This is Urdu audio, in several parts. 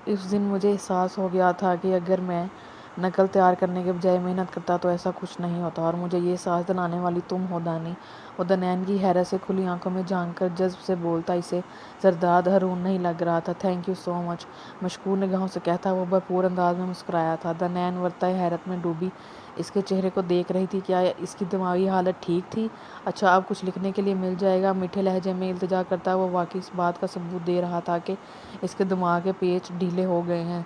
اس دن مجھے احساس ہو گیا تھا کہ اگر میں نقل تیار کرنے کے بجائے محنت کرتا تو ایسا کچھ نہیں ہوتا، اور مجھے یہ احساس دلانے والی تم ہو دانی۔ وہ دنین کی حیرت سے کھلی آنکھوں میں جھانک کر جذب سے بولتا، اسے زرداد ہارون نہیں لگ رہا تھا۔ تھینک یو سو مچ، مشکور نگاہوں سے کہتا وہ بھرپور انداز میں مسکرایا تھا۔ دنین ورطۂ حیرت میں ڈوبی اس کے چہرے کو دیکھ رہی تھی۔ کیا اس کی دماغی حالت ٹھیک تھی؟ اچھا اب کچھ لکھنے کے لیے مل جائے گا؟ میٹھے لہجے میں التجا کرتا وہ واقعی اس بات کا ثبوت دے رہا تھا کہ اس کے دماغ کے پیچ ڈھیلے ہو گئے ہیں۔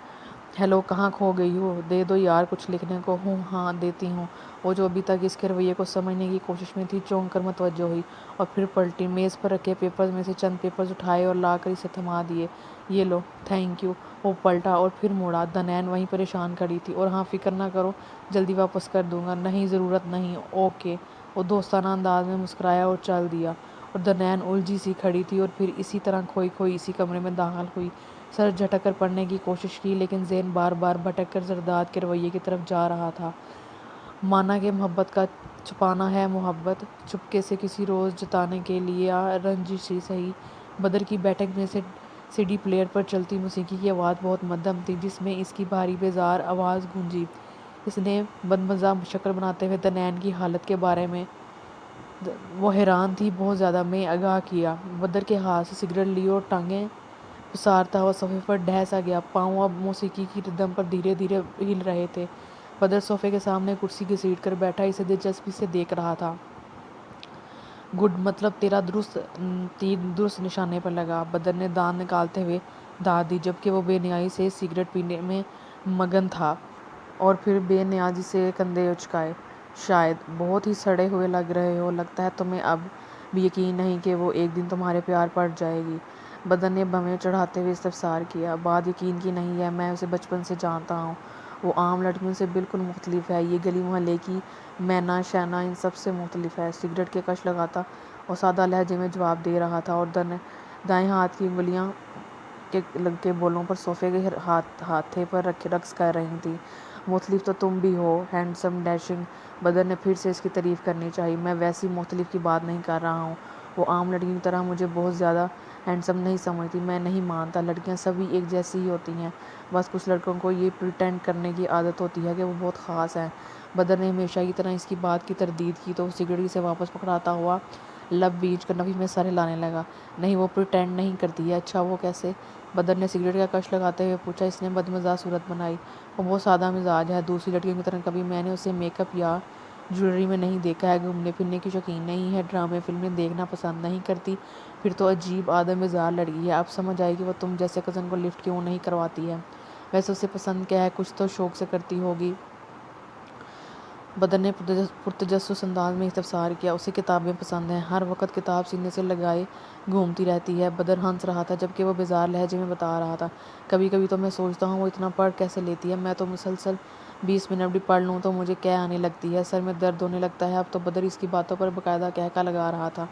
ہیلو، کہاں کھو گئی ہو؟ دے دو یار کچھ لکھنے کو۔ ہوں ہاں دیتی ہوں۔ وہ جو ابھی تک اس کے رویے کو سمجھنے کی کوشش میں تھی چونک کر متوجہ ہوئی اور پھر پلٹی، میز پر رکھے پیپرز میں سے چند پیپرز اٹھائے اور لا کر اسے تھما دیے۔ یہ لو۔ Thank you. وہ پلٹا اور پھر مڑا۔ دنین وہیں پریشان کھڑی تھی۔ اور ہاں فکر نہ کرو، جلدی واپس کر دوں گا۔ نہیں ضرورت نہیں، اوکے۔ وہ دوستانہ انداز میں مسکرایا اور چل دیا، اور دنین الجھی سی کھڑی تھی اور پھر اسی طرح کھوئی کھوئی اسی کمرے میں داخل ہوئی۔ سر جھٹک کر پڑھنے کی کوشش کی لیکن ذہن بار بار بھٹک کر زرداد کے رویے کی طرف جا رہا تھا۔ مانا کہ محبت کا چھپانا ہے محبت، چپکے سے کسی روز جتانے کے لیے رنجش ہی سہی۔ بدر کی بیٹھک میں سے سی ڈی پلیئر پر چلتی موسیقی کی آواز بہت مدھم تھی جس میں اس کی بھاری بیزار آواز گونجی۔ اس نے بدمزہ شکل بناتے ہوئے دنین کی حالت کے بارے میں وہ حیران تھی بہت زیادہ میں آگاہ کیا۔ بدر کے ہاتھ سے سگریٹ لی اور ٹانگیں پسارتا ہوا صوفے پر ڈھہ سا گیا۔ پاؤں اب موسیقی کی ردم پر دھیرے دھیرے ہل رہے تھے۔ بدر صوفے کے سامنے کرسی گھسیٹ کر بیٹھا اسے دلچسپی سے دیکھ رہا تھا۔ گڈ، مطلب تیرا تیر درست نشانے پر لگا، بدر نے دانت نکالتے ہوئے داد دی جبکہ وہ بے نیازی سے سگریٹ پینے میں مگن تھا، اور پھر بے نیازی سے کندھے اچکائے۔ شاید بہت ہی سڑے ہوئے لگ رہے ہو، لگتا ہے تمہیں اب بھی یقین نہیں کہ وہ ایک دن تمہارے پیار پڑ جائے گی۔ بدر نے بھویں چڑھاتے ہوئے استفسار کیا۔ بات یقین کی نہیں ہے، میں اسے بچپن سے جانتا ہوں، وہ عام لڑکیوں سے بالکل مختلف ہے، یہ گلی محلے کی مینا شینا ان سب سے مختلف ہے۔ سگریٹ کے کش لگاتا اور سادہ لہجے میں جواب دے رہا تھا، اور دائیں ہاتھ کی انگلیاں کے بولوں پر صوفے کے ہاتھے پر رقص کر رہی تھیں۔ مختلف تو تم بھی ہو، ہینڈسم، ڈیشنگ۔ بدر نے پھر سے اس کی تعریف کرنی چاہی۔ میں ویسی مختلف کی بات نہیں کر رہا ہوں، وہ عام لڑکی کی طرح مجھے بہت زیادہ ہینڈسم نہیں سمجھتی۔ میں نہیں مانتا، لڑکیاں سبھی ایک جیسی ہی ہوتی ہیں، بس کچھ لڑکوں کو یہ پریٹینڈ کرنے کی عادت ہوتی ہے کہ وہ بہت خاص ہیں۔ بدر نے ہمیشہ کی طرح اس کی بات کی تردید کی تو وہ سگریٹ سے واپس پکڑاتا ہوا لب بیچ کر نفی میں سر ہلانے لگا۔ نہیں، وہ پریٹینڈ نہیں کرتی ہے۔ اچھا وہ کیسے؟ بدر نے سگریٹ کا کش لگاتے ہوئے پوچھا۔ اس نے بدمزاح صورت بنائی۔ وہ بہت سادہ مزاج ہے، دوسری لڑکیوں کی طرح کبھی میں نے اسے میک اپ یا جویلری میں نہیں دیکھا ہے، گھومنے پھرنے کی شوقین نہیں ہے، ڈرامے فلمیں دیکھنا پسند نہیں کرتی، پھر تو عجیب آدم مزاج لڑکی ہے۔ اب سمجھ آئی کہ وہ تم جیسے کزن کو لفٹ کیوں نہیں کرواتی ہے۔ ویسے اسے پسند کیا ہے؟ کچھ تو شوق سے کرتی ہوگی۔ بدر نے پرتجسس انداز میں استفسار کیا۔ اسے کتابیں پسند ہیں، ہر وقت کتاب سینے سے لگائے گھومتی رہتی ہے۔ بدر ہنس رہا تھا جبکہ وہ بیزار لہجے میں بتا رہا تھا، کبھی کبھی تو میں سوچتا ہوں وہ اتنا پڑھ کیسے لیتی ہے، میں تو مسلسل 20 منٹ بھی پڑھ لوں تو مجھے قے آنے لگتی ہے، سر میں درد ہونے لگتا ہے۔ اب تو بدر اس کی باتوں پر باقاعدہ قہقہ لگا رہا تھا۔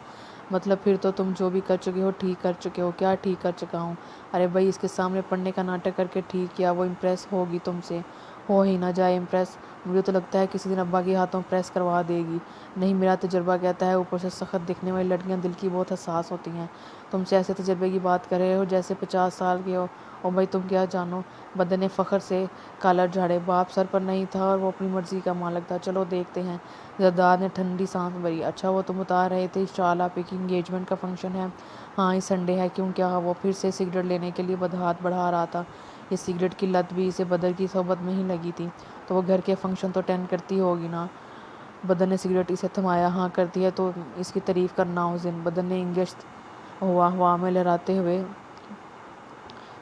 مطلب پھر تو تم جو بھی کر چکے ہو ٹھیک کر چکے ہو۔ کیا ٹھیک کر چکا ہوں؟ ارے بھائی، اس کے سامنے پڑھنے کا ناٹک کر کے ٹھیک کیا، وہ امپریس ہوگی تم سے۔ ہو ہی نہ جائے امپریس، مجھے تو لگتا ہے کسی دن ابا کے ہاتھوں پریس کروا دے گی۔ نہیں، میرا تجربہ کہتا ہے اوپر سے سخت دکھنے والی لڑکیاں دل کی بہت حساس ہوتی ہیں۔ تم سے ایسے تجربے کی بات کر رہے ہو جیسے 50 سال کے ہو۔ او بھائی تم کیا جانو؟ بدر نے فخر سے کالر جھاڑے۔ باپ سر پر نہیں تھا اور وہ اپنی مرضی کا مالک تھا۔ چلو دیکھتے ہیں۔ زرداد نے ٹھنڈی سانس بھری۔ اچھا وہ تم بتا رہے تھے اس شال آپے کی انگیجمنٹ کا فنکشن ہے؟ ہاں اس سنڈے ہے۔ کیوں کیا؟ وہ پھر سے سگریٹ لینے کے لیے ہاتھ بڑھا رہا تھا۔ یہ سگریٹ کی لت بھی اسے بدر کی صحبت میں ہی لگی تھی۔ تو وہ گھر کے فنکشن تو اٹینڈ کرتی ہوگی نا؟ بدر نے سگریٹ اسے تھمایا۔ ہاں کرتی ہے، تو اس کی تعریف کرنا اس دن۔ بدر نے انگشت ہوا میں لہراتے ہوئے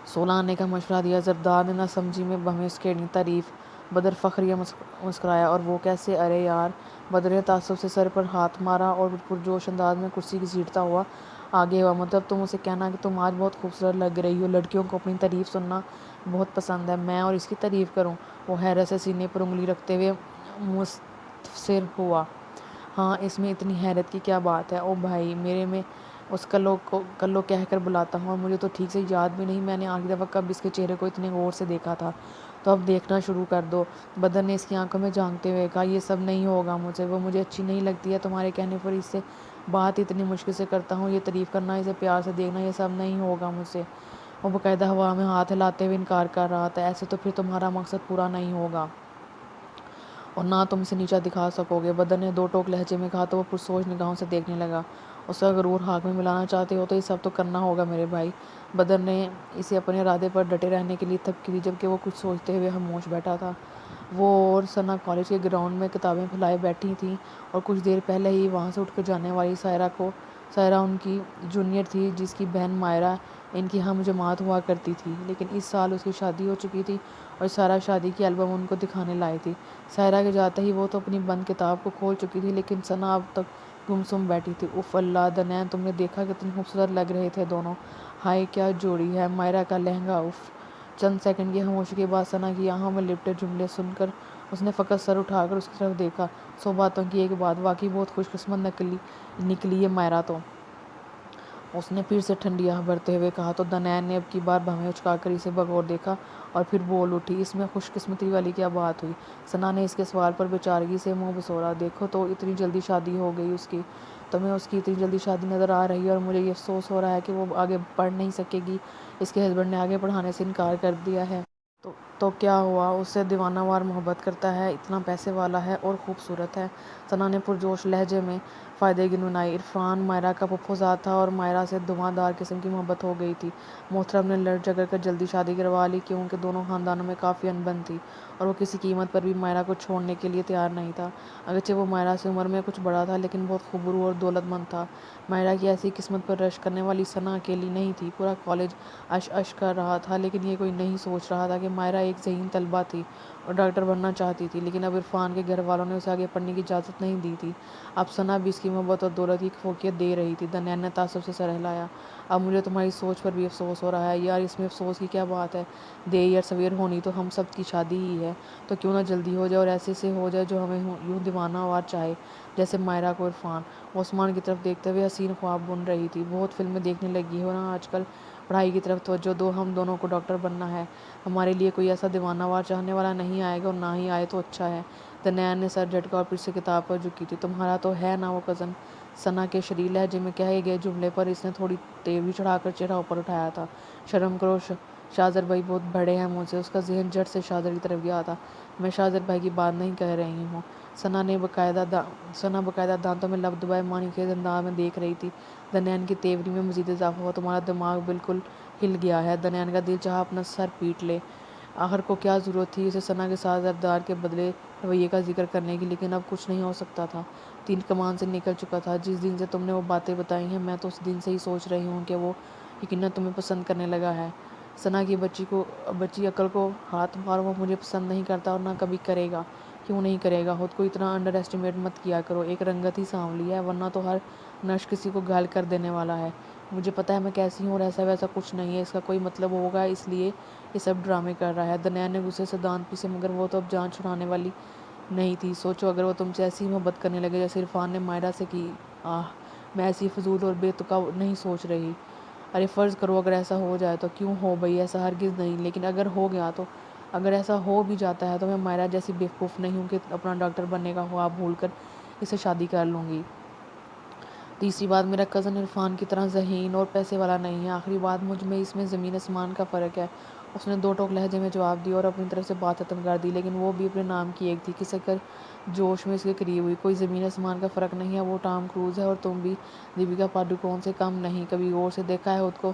16 آنے کا مشورہ دیا۔ زرداد نے نہ سمجھی میں بھویں اسکیڑی۔ تعریف؟ بدر فخریہ مسکرایا۔ اور وہ کیسے؟ ارے یار، بدر نے تعصب سے سر پر ہاتھ مارا اور پرجوش انداز میں کرسی گھسیٹتا ہوا آگے ہوا۔ مطلب تم اسے کہنا کہ تم آج بہت خوبصورت لگ رہی ہو، لڑکیوں کو اپنی تعریف سننا بہت پسند ہے، میں اور اس کی تعریف کروں؟ وہ حیرت سے سینے پر انگلی رکھتے ہوئے مستفسر ہوا۔ ہاں اس میں اتنی حیرت کی کیا بات ہے؟ او بھائی میرے، میں اس کلو کہہ کر بلاتا ہوں، اور مجھے تو ٹھیک سے یاد بھی نہیں میں نے آخری دفعہ کب اس کے چہرے کو اتنے غور سے دیکھا تھا۔ تو اب دیکھنا شروع کر دو، بدر نے اس کی آنکھوں میں جھانکتے ہوئے کہا۔ یہ سب نہیں ہوگا مجھ سے، وہ مجھے اچھی نہیں لگتی ہے، تمہارے کہنے پر اس سے بات اتنی مشکل سے کرتا ہوں، یہ تعریف کرنا، اسے پیار سے دیکھنا، یہ سب نہیں ہوگا مجھ سے۔ وہ باقاعدہ ہوا میں ہاتھ ہلاتے ہوئے انکار کر رہا تھا۔ ایسے تو پھر تمہارا مقصد پورا نہیں ہوگا اور نہ تم اسے نیچا دکھا سکو گے۔ بدر نے دو ٹوک لہجے میں کہا تو وہ پرسوچ نگاہوں سے دیکھنے لگا۔ اس کا غرور ہاتھ میں ملانا چاہتے ہو تو یہ سب تو کرنا ہوگا میرے بھائی۔ بدر نے اسے اپنے ارادے پر ڈٹے رہنے کے لیے تھپکی دی، جبکہ وہ کچھ سوچتے ہوئے خاموش بیٹھا تھا۔ وہ اور ثنا کالج کے گراؤنڈ میں کتابیں پھیلائے بیٹھی تھیں اور کچھ دیر پہلے ہی وہاں سے اٹھ کر جانے والی سائرہ ان کی جونیئر تھی، جس کی بہن مائرہ ان کی ہم جماعت ہوا کرتی تھی، لیکن اس سال اس کی شادی ہو چکی تھی اور سارا شادی کی البم ان کو دکھانے لائی تھی۔ سائرہ کے جاتے ہی وہ تو اپنی بند کتاب کو کھول چکی تھی، لیکن ثنا اب تک گمسم بیٹھی تھی۔ اف اللہ دنین، تم نے دیکھا کتنے خوبصورت لگ رہے تھے دونوں، ہائے کیا جوڑی ہے، مائرہ کا لہنگا، اف۔ چند سیکنڈ کی خاموشی کے بعد ثنا کی آنکھوں میں لپٹے جملے سن کر اس نے فقط سر اٹھا کر اس کی طرف دیکھا۔ سو باتوں کی ایک بات، واقعی بہت خوش قسمت نکلی یہ مائرہ تو۔ اس نے پھر سے ٹھنڈی آہ بھرتے ہوئے کہا تو دنین نے اب کی بار بھویں اچکا کر اسے بغور دیکھا اور پھر بول اٹھی، اس میں خوش قسمتی والی کیا بات ہوئی؟ ثنا نے اس کے سوال پر بےچارگی سے منہ بسوڑا۔ دیکھو تو اتنی جلدی شادی ہو گئی اس کی، تمہیں اس کی اتنی جلدی شادی نظر آ رہی ہے اور مجھے یہ افسوس ہو رہا ہے کہ وہ آگے پڑھ نہیں سکے گی، اس کے ہسبینڈ نے آگے پڑھانے سے انکار کر دیا ہے۔ تو کیا ہوا، اس سے دیوانہ وار محبت کرتا ہے، اتنا پیسے والا ہے اور خوبصورت ہے۔ ثنا نے پرجوش لہجے میں فائدے گنگنائی۔ عرفان مائرہ کا پھپھوزاد تھا اور مائرہ سے دھواں دھار قسم کی محبت ہو گئی تھی۔ محترم نے لڑ جھگڑ کر جلدی شادی کروا لی، کیونکہ دونوں خاندانوں میں کافی انبن تھی اور وہ کسی قیمت پر بھی مائرہ کو چھوڑنے کے لیے تیار نہیں تھا۔ اگرچہ وہ مائرہ سے عمر میں کچھ بڑا تھا، لیکن بہت خوبرو اور دولت مند تھا۔ مائرہ کی ایسی قسمت پر رشک کرنے والی ثنا اکیلی نہیں تھی، پورا کالج عش عش کر رہا تھا، لیکن یہ کوئی نہیں سوچ رہا تھا کہ مائرہ ایک ذہین طالبہ تھی اور ڈاکٹر بننا چاہتی تھی، لیکن اب عرفان کے گھر والوں نے اسے آگے پڑھنے کی اجازت نہیں دی تھی۔ اب ثنا بھی اس کی محبت اور دولت کی فوقیت دے رہی تھی۔ دنین نے تعصب سے سر ہلایا۔ اب مجھے تمہاری سوچ پر بھی افسوس ہو رہا ہے یار، اس میں افسوس کی کیا بات ہے، دیر یا سویر ہونی تو ہم سب کی شادی ہی ہے، تو کیوں نہ جلدی ہو جائے اور ایسے سے ہو جائے جو ہمیں یوں دیوانہ وار چاہے، جیسے مائرہ کو عرفان۔ وہ آسمان کی طرف دیکھتے ہوئے حسین خواب بن رہی تھی۔ بہت فلمیں دیکھنے لگی ہو نا آج کل، پڑھائی کی طرف توجہ دو، ہم دونوں کو ڈاکٹر بننا ہے، ہمارے لیے کوئی ایسا دیوانہ وار چاہنے والا نہیں آئے گا، اور نہ ہی آئے تو اچھا ہے۔ دنین نے سر جھٹکا اور پھر سے کتاب پر جھکی تھی۔ تمہارا تو ہے نا وہ کزن؟ ثنا کے شریر لہجے میں کہے گئے جملے پر اس نے تھوڑی تیوری چڑھا کر چہرہ اوپر اٹھایا تھا۔ شرم کرو شاذر بھائی، بہت بڑے ہیں مجھ سے۔ اس کا ذہن جھٹ سے شاذر کی طرف گیا تھا۔ میں شاذر بھائی کی بات نہیں کہہ رہی ہوں۔ ثنا باقاعدہ دانتوں میں لب دبائے معنی خیز انداز میں دیکھ رہی تھی۔ دنین کی تیوری میں مزید اضافہ ہوا۔ تمہارا دماغ بالکل ہل گیا ہے۔ دنین کا دل چاہا اپنا سر پیٹ لے۔ آخر کو کیا ضرورت تھی اسے ثنا کے ساتھ ابدار کے بدلے رویے کا ذکر کرنے کی، لیکن اب کچھ نہیں ہو سکتا تھا۔ تیر کمان سے نکل چکا تھا۔ جس دن سے تم نے وہ باتیں بتائی ہیں، میں تو اس دن سے ہی سوچ رہی ہوں کہ وہ یقیناً تمہیں پسند کرنے لگا ہے۔ ثنا کی بچی عقل کو ہاتھ مار، وہ مجھے پسند نہیں کرتا اور نہ کبھی کرے گا۔ کیوں نہیں کرے گا؟ خود کو اتنا انڈر ایسٹیمیٹ مت کیا کرو، ایک رنگت ہی سانولی ہے، ورنہ تو ہر نقش کسی کو گھائل کر دینے والا ہے۔ مجھے پتہ ہے میں کیسی ہوں اور ایسا ویسا کچھ نہیں ہے، اس کا کوئی مطلب ہوگا، اس لیے یہ سب ڈرامے کر رہا ہے۔ دنین نے غصے سے دانت پیسے، مگر وہ تو اب جان چھڑانے والی نہیں تھی۔ سوچو اگر وہ تم سے ایسی محبت کرنے لگے جیسے عرفان نے مائرہ سے کی۔ میں ایسی فضول اور بے تکا نہیں سوچ رہی۔ ارے فرض کرو اگر ایسا ہو جائے تو؟ کیوں ہو بھئی، ایسا ہرگز نہیں، لیکن اگر ہو گیا تو؟ اگر ایسا ہو بھی جاتا ہے تو میں مائرہ جیسی بیوقوف نہیں ہوں کہ اپنا ڈاکٹر بننے کا خواب بھول کر اس سے شادی کر لوں گی۔ تیسری بات، میرا کزن عرفان کی طرح ذہین اور پیسے والا نہیں ہے۔ آخری بات، مجھ میں اس میں زمین آسمان کا فرق ہے۔ اس نے دو ٹوک لہجے میں جواب دیا اور اپنی طرف سے بات ختم کر دی، لیکن وہ بھی اپنے نام کی ایک تھی، کھسک کر جوش میں اس کے قریب ہوئی۔ کوئی زمین آسمان کا فرق نہیں ہے، وہ ٹام کروز ہے اور تم بھی دیپیکا پاڈوکون سے کم نہیں۔ کبھی غور سے دیکھا ہے خود کو؟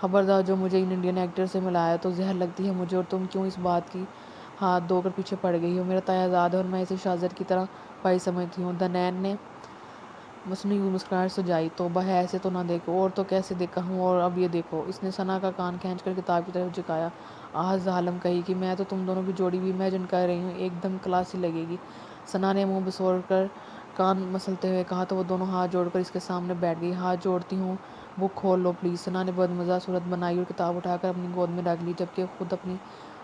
خبردار جو مجھے ان انڈین ایکٹر سے ملایا تو زہر لگتی ہے مجھے، اور تم کیوں اس بات کی ہاتھ دھو کر پیچھے پڑ گئی ہو؟ میرا تایا زاد ہے اور میں اسے شاذر کی طرح بھائی سمجھتی ہوں۔ دنین نے مصنوعی مسکراہٹ سجائی۔ توبہ ہے، ایسے تو نہ دیکھو، اور تو کیسے دیکھا ہوں، اور اب یہ دیکھو۔ اس نے ثنا کا کان کھینچ کر کتاب کی طرف جھکایا۔ ظالم کہی کہ میں تو تم دونوں کی جوڑی بھی امیجن کر رہی ہوں، ایک دم کلاسی لگے گی۔ ثنا نے منہ بسوڑ کر کان مسلتے ہوئے کہا تو وہ دونوں ہاتھ جوڑ کر اس کے سامنے بیٹھ گئی۔ ہاتھ جوڑتی ہوں، بک کھول لو پلیز۔ ثنا نے بدمزہ صورت بنائی اور کتاب اٹھا کر اپنی گود میں رکھ لی، جبکہ خود اپنی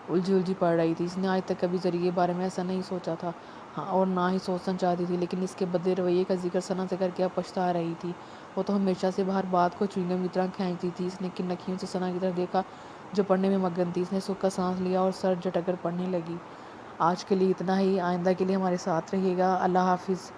الجھی پڑھ رہی تھی۔ اس نے آج تک کبھی ذریعے کے بارے میں ایسا نہیں سوچا تھا اور نہ ہی سوچنا چاہتی تھی، لیکن اس کے بدلے رویے کا ذکر ثنا سے کر کے اب پچھتا رہی تھی۔ وہ تو ہمیشہ سے ہر بات کو چوئنگم کی طرح کھینچتی تھی۔ اس نے کنکھیوں سے ثنا کی طرف دیکھا جو پڑھنے میں مگن تھی۔ اس نے سکھ کا سانس لیا اور سر جھٹک کر پڑھنے لگی۔ آج کے لیے اتنا ہی، آئندہ کے لیے ہمارے ساتھ رہیے گا۔ اللہ حافظ۔